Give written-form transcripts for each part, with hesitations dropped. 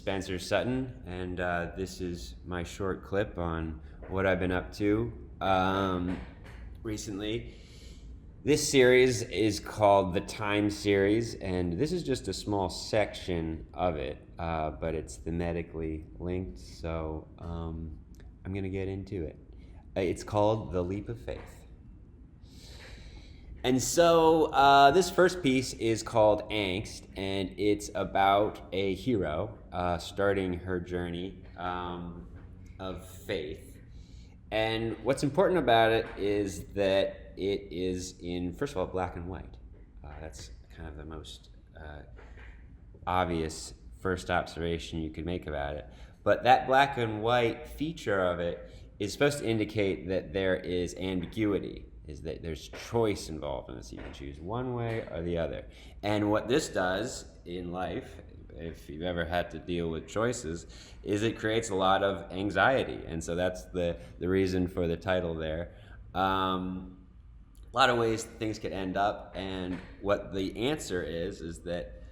Spencer Sutton, and this is my short clip on what I've been up to recently. This series is called the Time series, and this is just a small section of it, but it's thematically linked, so I'm going to get into it. It's called The Leap of Faith. And so this first piece is called Angst, and it's about a hero starting her journey of faith. And what's important about it is that it is in, first of all, black and white. That's kind of the most obvious first observation you could make about it. But that black and white feature of it is supposed to indicate that there is ambiguity, is that there's choice involved in this. You can choose one way or the other. And what this does in life, if you've ever had to deal with choices, is it creates a lot of anxiety. And so that's the reason for the title there. A lot of ways things could end up, and what the answer is that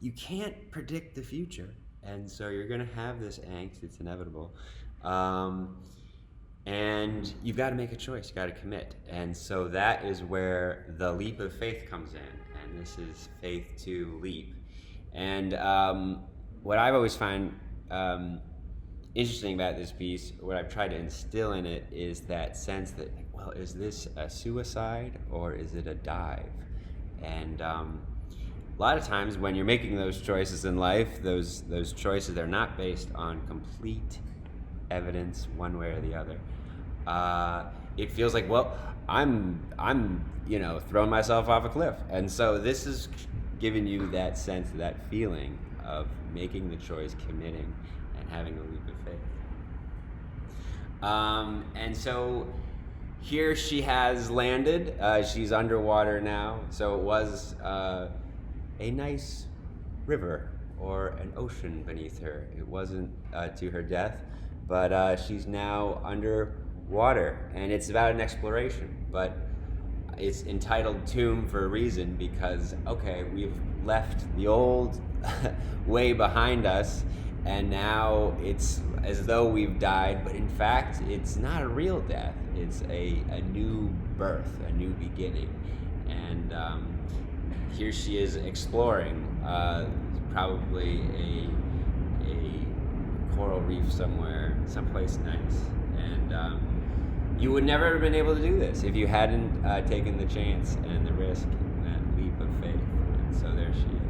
you can't predict the future. And so you're gonna have this angst, it's inevitable. And you've got to make a choice, you've got to commit. And so that is where the leap of faith comes in. And this is faith to leap. And what I've always found interesting about this piece, what I've tried to instill in it, is that sense that, well, is this a suicide or is it a dive? And a lot of times when you're making those choices in life, those choices are not based on complete evidence one way or the other. It feels like, well, I'm throwing myself off a cliff. And so this is giving you that sense, that feeling of making the choice, committing, and having a leap of faith. And so here she has landed. She's underwater now. So it was a nice river or an ocean beneath her. It wasn't to her death, but she's now underwater, and it's about an exploration. But it's entitled Tomb for a reason, because, okay, we've left the old way behind us, and now it's as though we've died, but in fact, it's not a real death. It's a new birth, a new beginning. And here she is exploring, probably a coral reef somewhere, someplace nice. And you would never have been able to do this if you hadn't taken the chance and the risk and that leap of faith. And so there she is.